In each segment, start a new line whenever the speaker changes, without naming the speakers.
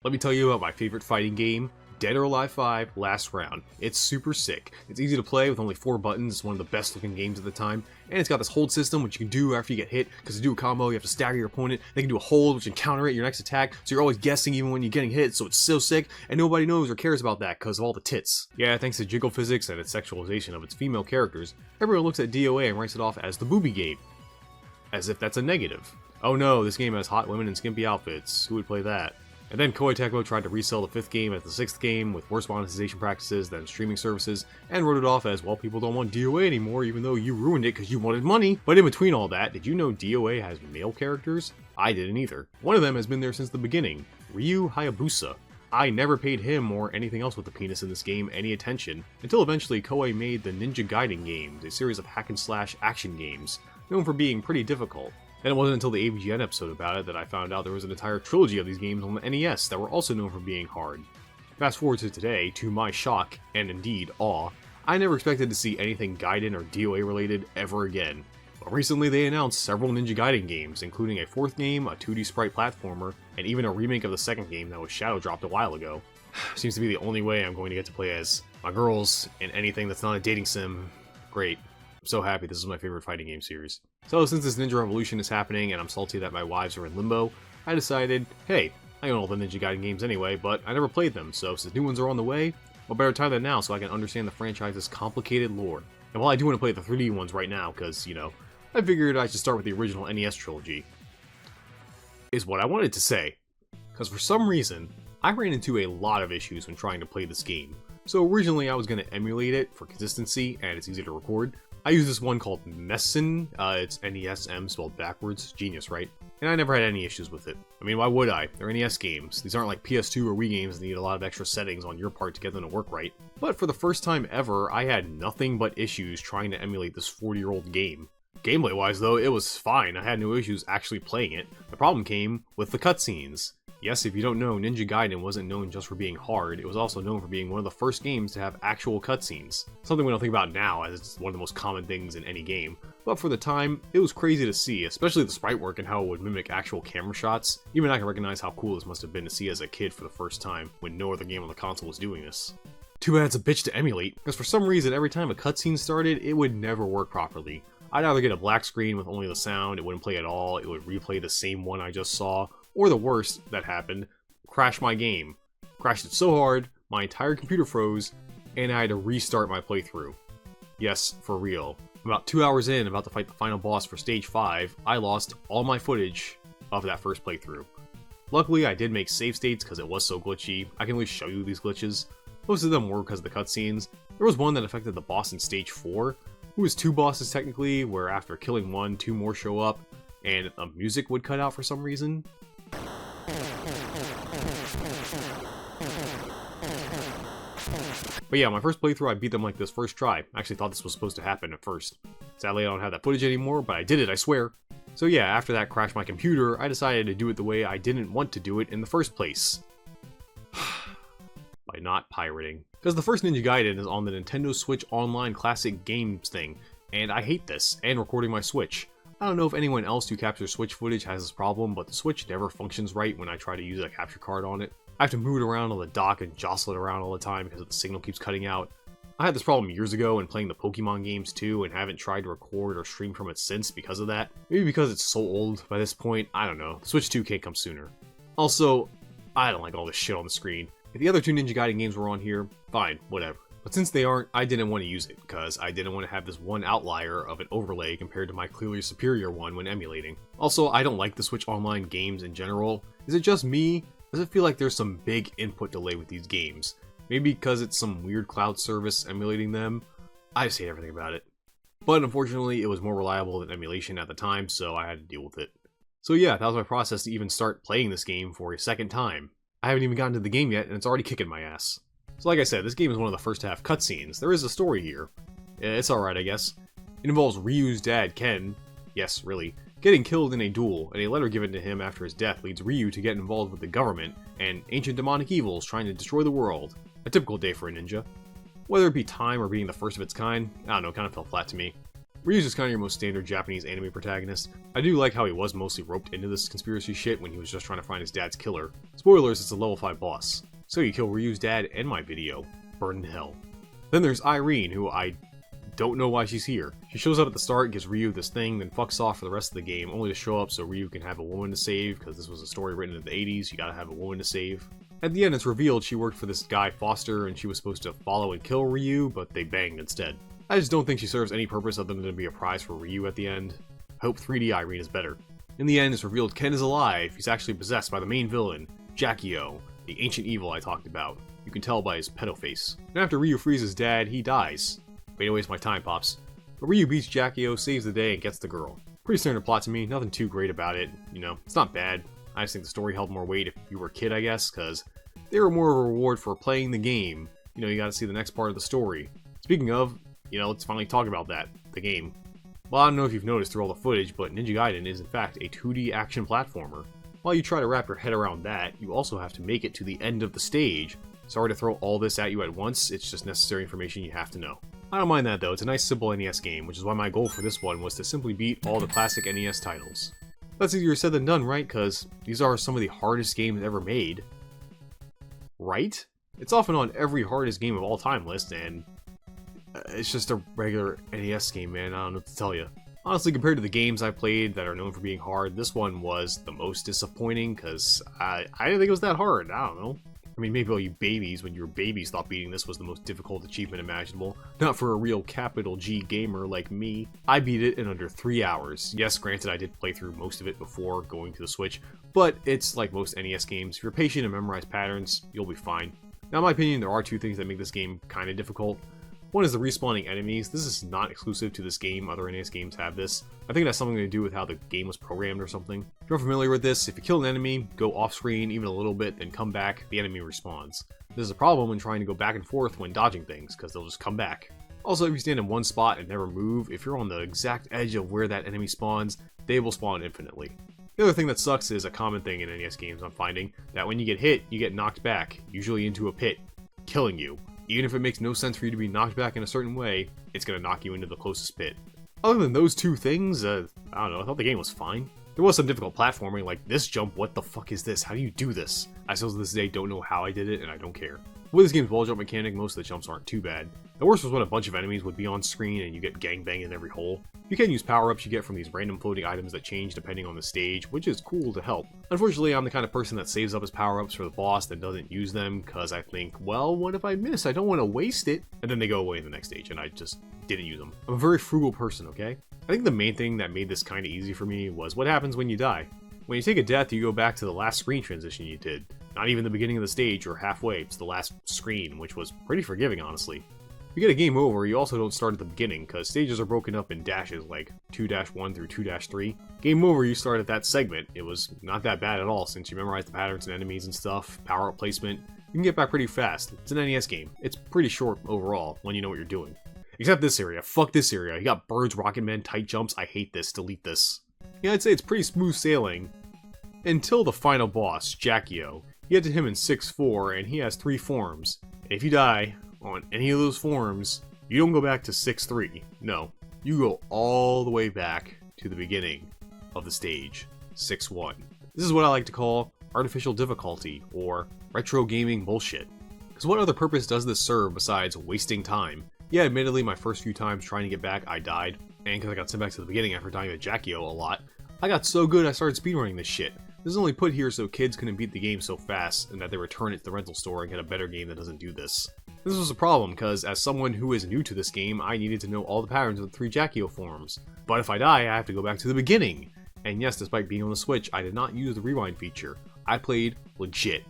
Let me tell you about my favorite fighting game, Dead or Alive 5 Last Round. It's super sick. It's easy to play with only 4 buttons. It's one of the best looking games at the time. And it's got this hold system which you can do after you get hit, because to do a combo you have to stagger your opponent. They can do a hold which can counter it your next attack, so you're always guessing even when you're getting hit, so it's so sick, and nobody knows or cares about that because of all the tits. Yeah, thanks to jiggle physics and its sexualization of its female characters, everyone looks at DOA and writes it off as the boobie game. As if that's a negative. Oh no, this game has hot women in skimpy outfits. Who would play that? And then Koei tried to resell the 5th game as the 6th game with worse monetization practices than streaming services, and wrote it off as, well, people don't want DOA anymore even though you ruined it because you wanted money. But in between all that, did you know DOA has male characters? I didn't either. One of them has been there since the beginning, Ryu Hayabusa. I never paid him or anything else with the penis in this game any attention, until eventually Koei made the Ninja Gaiden games, a series of hack-and-slash action games, known for being pretty difficult. And it wasn't until the AVGN episode about it that I found out there was an entire trilogy of these games on the NES that were also known for being hard. Fast forward to today, to my shock, and indeed awe, I never expected to see anything Gaiden or DOA related ever again. But recently they announced several Ninja Gaiden games, including a 4th game, a 2D sprite platformer, and even a remake of the 2nd game that was shadow dropped a while ago. Seems to be the only way I'm going to get to play as my girls in anything that's not a dating sim. Great. I'm so happy this is my favorite fighting game series. So since this Ninja Revolution is happening and I'm salty that my wives are in limbo, I decided, hey, I own all the Ninja Gaiden games anyway, but I never played them, so since new ones are on the way, what better time than now so I can understand the franchise's complicated lore. And while I do want to play the 3D ones right now, because, you know, I figured I should start with the original NES Trilogy, is what I wanted to say. Because for some reason, I ran into a lot of issues when trying to play this game. So originally I was going to emulate it for consistency and it's easy to record. I use this one called Nessin, it's N-E-S-M spelled backwards, genius, right? And I never had any issues with it. I mean, why would I? They're NES games. These aren't like PS2 or Wii games that need a lot of extra settings on your part to get them to work right. But for the first time ever, I had nothing but issues trying to emulate this 40-year-old game. Gameplay-wise though, it was fine. I had no issues actually playing it. The problem came with the cutscenes. Yes, if you don't know, Ninja Gaiden wasn't known just for being hard, it was also known for being one of the first games to have actual cutscenes. Something we don't think about now, as it's one of the most common things in any game. But for the time, it was crazy to see, especially the sprite work and how it would mimic actual camera shots. Even I can recognize how cool this must have been to see as a kid for the first time, when no other game on the console was doing this. Too bad it's a bitch to emulate, because for some reason every time a cutscene started, it would never work properly. I'd either get a black screen with only the sound, it wouldn't play at all, it would replay the same one I just saw, or the worst that happened, crash my game. Crashed it so hard, my entire computer froze, and I had to restart my playthrough. Yes, for real. About 2 hours in, about to fight the final boss for stage 5, I lost all my footage of that first playthrough. Luckily, I did make save states because it was so glitchy. I can at least show you these glitches. Most of them were because of the cutscenes. There was one that affected the boss in stage 4, who was 2 bosses technically, where after killing one, 2 more show up, and music would cut out for some reason. But yeah, my first playthrough I beat them like this first try. I actually thought this was supposed to happen at first. Sadly I don't have that footage anymore, but I did it, I swear. So yeah, after that crashed my computer, I decided to do it the way I didn't want to do it in the first place. By not pirating. Because the first Ninja Gaiden is on the Nintendo Switch Online Classic Games thing, and I hate this, and recording my Switch. I don't know if anyone else who captures Switch footage has this problem, but the Switch never functions right when I try to use a capture card on it. I have to move it around on the dock and jostle it around all the time because the signal keeps cutting out. I had this problem years ago when playing the Pokemon games too, and haven't tried to record or stream from it since because of that. Maybe because it's so old by this point, I don't know. Switch 2 can't come sooner. Also, I don't like all this shit on the screen. If the other 2 Ninja Gaiden games were on here, fine, whatever. But since they aren't, I didn't want to use it, because I didn't want to have this one outlier of an overlay compared to my clearly superior one when emulating. Also, I don't like the Switch Online games in general. Is it just me? Does it feel like there's some big input delay with these games? Maybe because it's some weird cloud service emulating them? I just hate everything about it. But unfortunately, it was more reliable than emulation at the time, so I had to deal with it. So yeah, that was my process to even start playing this game for a second time. I haven't even gotten to the game yet, and it's already kicking my ass. So like I said, this game is one of the first to have cutscenes. There is a story here. It's alright, I guess. It involves Ryu's dad, Ken, yes, really, getting killed in a duel, and a letter given to him after his death leads Ryu to get involved with the government and ancient demonic evils trying to destroy the world. A typical day for a ninja. Whether it be time or being the first of its kind, I don't know, kind of fell flat to me. Ryu's just kind of your most standard Japanese anime protagonist. I do like how he was mostly roped into this conspiracy shit when he was just trying to find his dad's killer. Spoilers, it's a level 5 boss. So you kill Ryu's dad and my video. Burn in hell. Then there's Irene, who I don't know why she's here. She shows up at the start, gives Ryu this thing, then fucks off for the rest of the game, only to show up so Ryu can have a woman to save, because this was a story written in the 80s, you gotta have a woman to save. At the end, it's revealed she worked for this guy Foster, and she was supposed to follow and kill Ryu, but they banged instead. I just don't think she serves any purpose other than to be a prize for Ryu at the end. I hope 3D Irene is better. In the end, it's revealed Ken is alive. He's actually possessed by the main villain, Jackio, the ancient evil I talked about. You can tell by his pedo face. And after Ryu frees his dad, he dies. Way to waste my time, Pops. But Ryu beats Jackio, saves the day, and gets the girl. Pretty standard plot to me, nothing too great about it. You know, it's not bad. I just think the story held more weight if you were a kid, I guess, because they were more of a reward for playing the game. You know, you gotta see the next part of the story. Speaking of, you know, let's finally talk about that, the game. Well, I don't know if you've noticed through all the footage, but Ninja Gaiden is in fact a 2D action platformer. While you try to wrap your head around that, you also have to make it to the end of the stage. Sorry to throw all this at you at once, it's just necessary information you have to know. I don't mind that though, it's a nice simple NES game, which is why my goal for this one was to simply beat all the classic NES titles. That's easier said than done, right? Because these are some of the hardest games ever made. Right? It's often on every hardest game of all time list, and it's just a regular NES game, man, I don't know what to tell you. Honestly, compared to the games I played that are known for being hard, this one was the most disappointing, because I didn't think it was that hard, I don't know. I mean, maybe all you babies, when you were babies, thought beating this was the most difficult achievement imaginable. Not for a real capital G gamer like me. I beat it in under 3 hours. Yes, granted, I did play through most of it before going to the Switch, but it's like most NES games. If you're patient and memorize patterns, you'll be fine. Now, in my opinion, there are two things that make this game kind of difficult. One is the respawning enemies. This is not exclusive to this game, other NES games have this. I think it has something to do with how the game was programmed or something. If you're familiar with this, if you kill an enemy, go off screen even a little bit, then come back, the enemy respawns. This is a problem when trying to go back and forth when dodging things, because they'll just come back. Also, if you stand in one spot and never move, if you're on the exact edge of where that enemy spawns, they will spawn infinitely. The other thing that sucks is a common thing in NES games I'm finding, that when you get hit, you get knocked back, usually into a pit, killing you. Even if it makes no sense for you to be knocked back in a certain way, it's going to knock you into the closest pit. Other than those two things, I don't know, I thought the game was fine. There was some difficult platforming, like this jump, what the fuck is this? How do you do this? I still to this day don't know how I did it, and I don't care. With this game's wall jump mechanic, most of the jumps aren't too bad. The worst was when a bunch of enemies would be on screen and you get gangbanged in every hole. You can use power-ups you get from these random floating items that change depending on the stage, which is cool to help. Unfortunately, I'm the kind of person that saves up his power-ups for the boss and doesn't use them, because I think, well, what if I miss? I don't want to waste it. And then they go away in the next stage, and I just didn't use them. I'm a very frugal person, okay? I think the main thing that made this kind of easy for me was what happens when you die. When you take a death, you go back to the last screen transition you did. Not even the beginning of the stage or halfway, it's the last screen, which was pretty forgiving, honestly. If you get a game over, you also don't start at the beginning, because stages are broken up in dashes like 2-1 through 2-3. Game over, you start at that segment. It was not that bad at all, since you memorize the patterns and enemies and stuff, power-up placement. You can get back pretty fast. It's an NES game. It's pretty short overall, when you know what you're doing. Except this area. Fuck this area. You got birds, rocket men, tight jumps. I hate this. Delete this. Yeah, I'd say it's pretty smooth sailing. Until the final boss, Jackio. You get to him in 6-4, and he has 3 forms. And if you die on any of those forms, you don't go back to 6-3. No. You go all the way back to the beginning of the stage, 6-1. This is what I like to call artificial difficulty, or retro gaming bullshit. Because what other purpose does this serve besides wasting time? Yeah, admittedly, my first few times trying to get back, I died. And because I got sent back to the beginning after dying to Jackio a lot, I got so good I started speedrunning this shit. This is only put here so kids couldn't beat the game so fast, and that they return it to the rental store and get a better game that doesn't do this. This was a problem, because as someone who is new to this game, I needed to know all the patterns of the 3 Jackio forms. But if I die, I have to go back to the beginning. And yes, despite being on the Switch, I did not use the rewind feature. I played legit.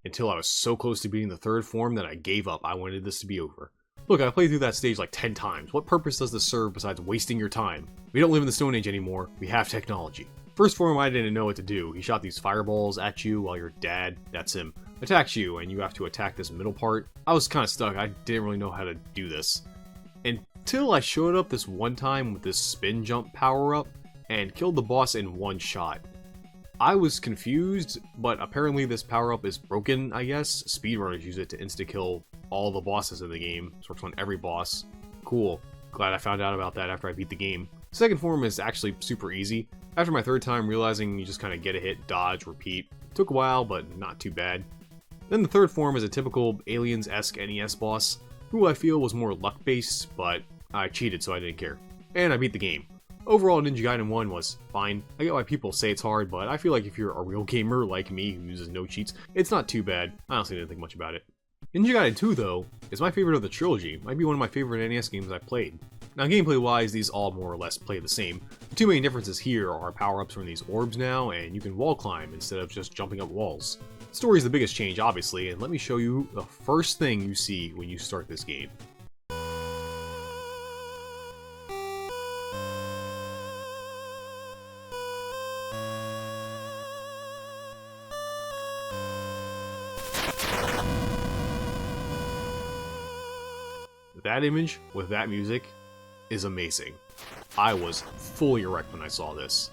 Until I was so close to beating the 3rd form that I gave up. I wanted this to be over. Look, I played through that stage like 10 times. What purpose does this serve besides wasting your time? We don't live in the Stone Age anymore. We have technology. First form, I didn't know what to do. He shot these fireballs at you while your dad, that's him, attacks you, and you have to attack this middle part. I was kind of stuck. I didn't really know how to do this. Until I showed up this one time with this spin jump power-up and killed the boss in one shot. I was confused, but apparently this power-up is broken, I guess. Speedrunners use it to insta-kill all the bosses in the game. This works on every boss. Cool. Glad I found out about that after I beat the game. Second form is actually super easy. After my third time realizing you just kind of get a hit, dodge, repeat. Took a while, but not too bad. Then the third form is a typical Aliens-esque NES boss, who I feel was more luck-based, but I cheated so I didn't care. And I beat the game. Overall, Ninja Gaiden 1 was fine. I get why people say it's hard, but I feel like if you're a real gamer like me who uses no cheats, it's not too bad. I honestly didn't think much about it. Ninja Gaiden 2, though, is my favorite of the trilogy. Might be one of my favorite NES games I've played. Now, gameplay-wise, these all more or less play the same. The two main differences here are power-ups from these orbs now, and you can wall climb instead of just jumping up walls. The story is the biggest change, obviously, and let me show you the first thing you see when you start this game. That image with that music is amazing. I was fully erect when I saw this.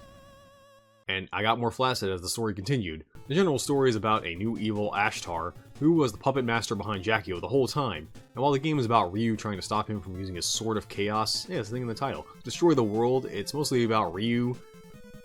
And I got more flaccid as the story continued. The general story is about a new evil Ashtar, who was the puppet master behind Jackio the whole time. And while the game is about Ryu trying to stop him from using his Sword of Chaos, yeah, it's the thing in the title, destroy the world, it's mostly about Ryu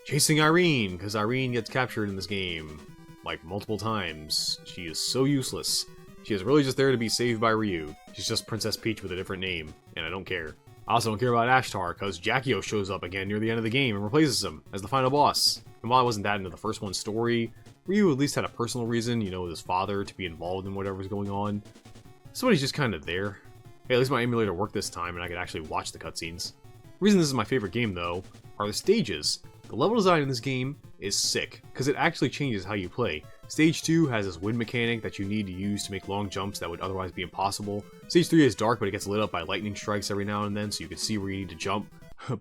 chasing Irene, because Irene gets captured in this game, like, multiple times. She is so useless. She is really just there to be saved by Ryu. She's just Princess Peach with a different name, and I don't care. I also don't care about Ashtar, because Jackio shows up again near the end of the game and replaces him as the final boss. And while I wasn't that into the first one's story, Ryu at least had a personal reason, you know, with his father, to be involved in whatever's going on. Somebody's just kind of there. Hey, at least my emulator worked this time and I could actually watch the cutscenes. The reason this is my favorite game, though, are the stages. The level design in this game is sick, because it actually changes how you play. Stage 2 has this wind mechanic that you need to use to make long jumps that would otherwise be impossible. Stage 3 is dark, but it gets lit up by lightning strikes every now and then, so you can see where you need to jump.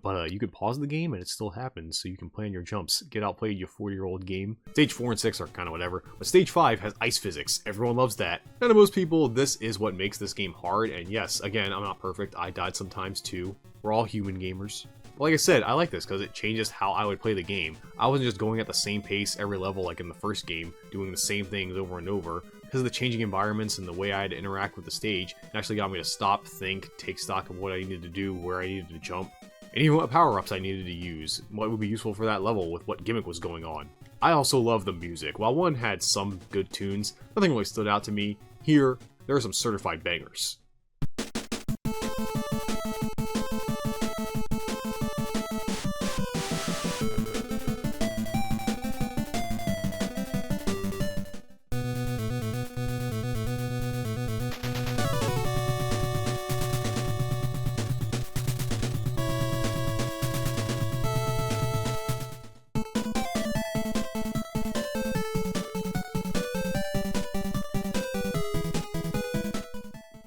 But you can pause the game and it still happens, so you can plan your jumps. Get outplayed, you 40-year-old game. Stage 4 and 6 are kind of whatever, but Stage 5 has ice physics. Everyone loves that. And to most people, this is what makes this game hard, and yes, again, I'm not perfect. I died sometimes too. We're all human gamers. But like I said, I like this because it changes how I would play the game. I wasn't just going at the same pace every level like in the first game, doing the same things over and over. Because of the changing environments and the way I had to interact with the stage, it actually got me to stop, think, take stock of what I needed to do, where I needed to jump, and even what power-ups I needed to use, what would be useful for that level with what gimmick was going on. I also love the music. While one had some good tunes, nothing really stood out to me. Here, there are some certified bangers.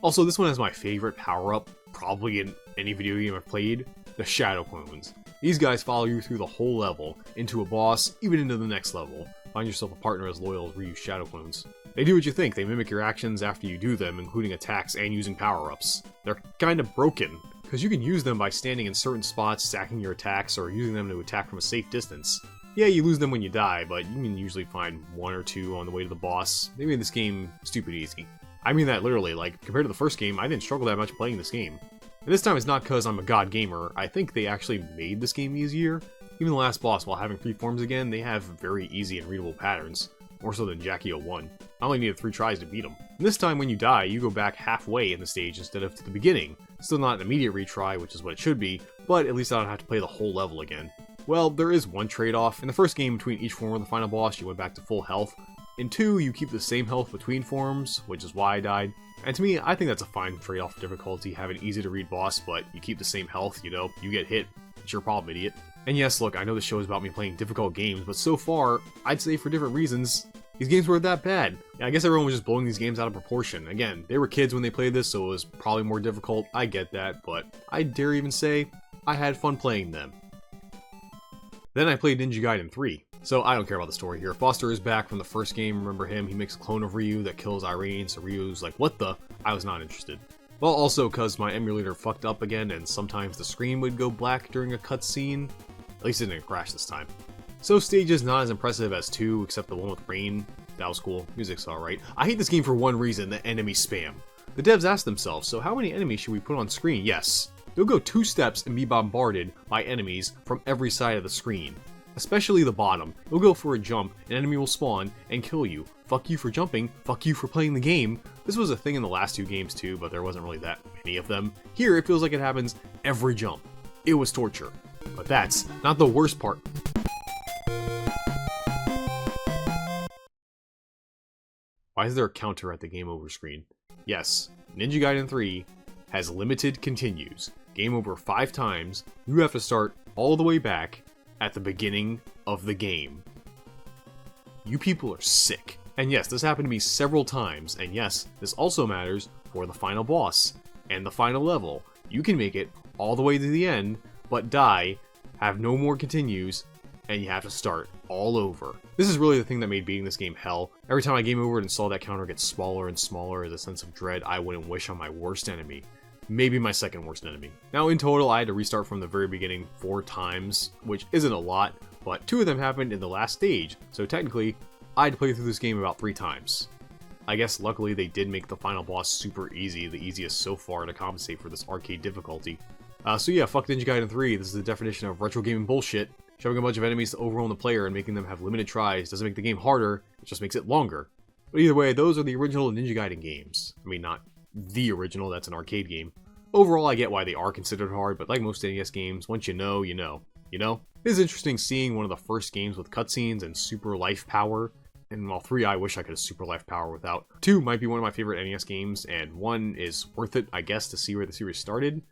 Also, this one has my favorite power-up, probably in any video game I've played, the Shadow Clones. These guys follow you through the whole level, into a boss, even into the next level. Find yourself a partner as loyal as Ryu's Shadow Clones. They do what you think, they mimic your actions after you do them, including attacks and using power-ups. They're kinda broken, because you can use them by standing in certain spots, stacking your attacks, or using them to attack from a safe distance. Yeah, you lose them when you die, but you can usually find one or two on the way to the boss. They made this game stupid easy. I mean that literally, like, compared to the first game, I didn't struggle that much playing this game. And this time it's not because I'm a god gamer, I think they actually made this game easier. Even the last boss, while having 3 forms again, they have very easy and readable patterns, more so than Jackio 1. I only needed 3 tries to beat them. And this time when you die, you go back halfway in the stage instead of to the beginning. Still not an immediate retry, which is what it should be, but at least I don't have to play the whole level again. Well, there is one trade-off. In the first game, between each form of the final boss, you went back to full health. In 2, you keep the same health between forms, which is why I died. And to me, I think that's a fine trade-off difficulty, have an easy-to-read boss, but you keep the same health, you know, you get hit. It's your problem, idiot. And yes, look, I know the show is about me playing difficult games, but so far, I'd say for different reasons, these games weren't that bad. Yeah, I guess everyone was just blowing these games out of proportion. Again, they were kids when they played this, so it was probably more difficult, I get that, but I dare even say, I had fun playing them. Then I played Ninja Gaiden 3. So I don't care about the story here. Foster is back from the first game, remember him? He makes a clone of Ryu that kills Irene, so Ryu's like, what the? I was not interested. Well, also because my emulator fucked up again, and sometimes the screen would go black during a cutscene. At least it didn't crash this time. So stage is not as impressive as 2, except the one with Rain. That was cool. Music's alright. I hate this game for one reason, the enemy spam. The devs asked themselves, so how many enemies should we put on screen? Yes, you'll go 2 steps and be bombarded by enemies from every side of the screen. Especially the bottom. You'll go for a jump, an enemy will spawn and kill you. Fuck you for jumping, fuck you for playing the game. This was a thing in the last 2 games too, but there wasn't really that many of them. Here it feels like it happens every jump. It was torture. But that's not the worst part. Why is there a counter at the game over screen? Yes, Ninja Gaiden 3 has limited continues. Game over 5 times, you have to start all the way back at the beginning of the game. You people are sick. And yes, this happened to me several times, and yes, this also matters for the final boss and the final level. You can make it all the way to the end, but die, have no more continues, and you have to start all over. This is really the thing that made beating this game hell. Every time I game over it and saw that counter get smaller and smaller as a sense of dread, I wouldn't wish on my worst enemy. Maybe my second worst enemy. Now in total, I had to restart from the very beginning 4 times, which isn't a lot, but 2 of them happened in the last stage, so technically, I had to play through this game about 3 times. I guess luckily they did make the final boss super easy, the easiest so far to compensate for this arcade difficulty. So yeah, fuck Ninja Gaiden 3, this is the definition of retro gaming bullshit. Shoving a bunch of enemies to overwhelm the player and making them have limited tries doesn't make the game harder, it just makes it longer. But either way, those are the original Ninja Gaiden games. I mean, not the original, that's an arcade game. Overall, I get why they are considered hard, but like most NES games, once you know, you know. You know? It is interesting seeing one of the first games with cutscenes and super life power. And while 3 I wish I could have super life power without. 2 might be one of my favorite NES games, and 1 is worth it, I guess, to see where the series started.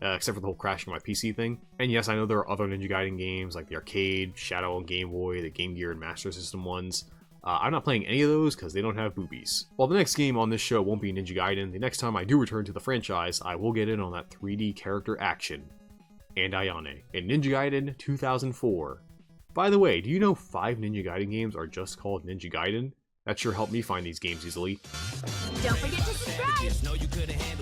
Except for the whole crashing my PC thing. And yes, I know there are other Ninja Gaiden games, like the arcade, Shadow on Game Boy, the Game Gear and Master System ones. I'm not playing any of those because they don't have boobies. While the next game on this show won't be Ninja Gaiden, the next time I do return to the franchise, I will get in on that 3D character action. And Ayane, in Ninja Gaiden 2004. By the way, do you know 5 Ninja Gaiden games are just called Ninja Gaiden? That sure helped me find these games easily.
Don't forget to subscribe!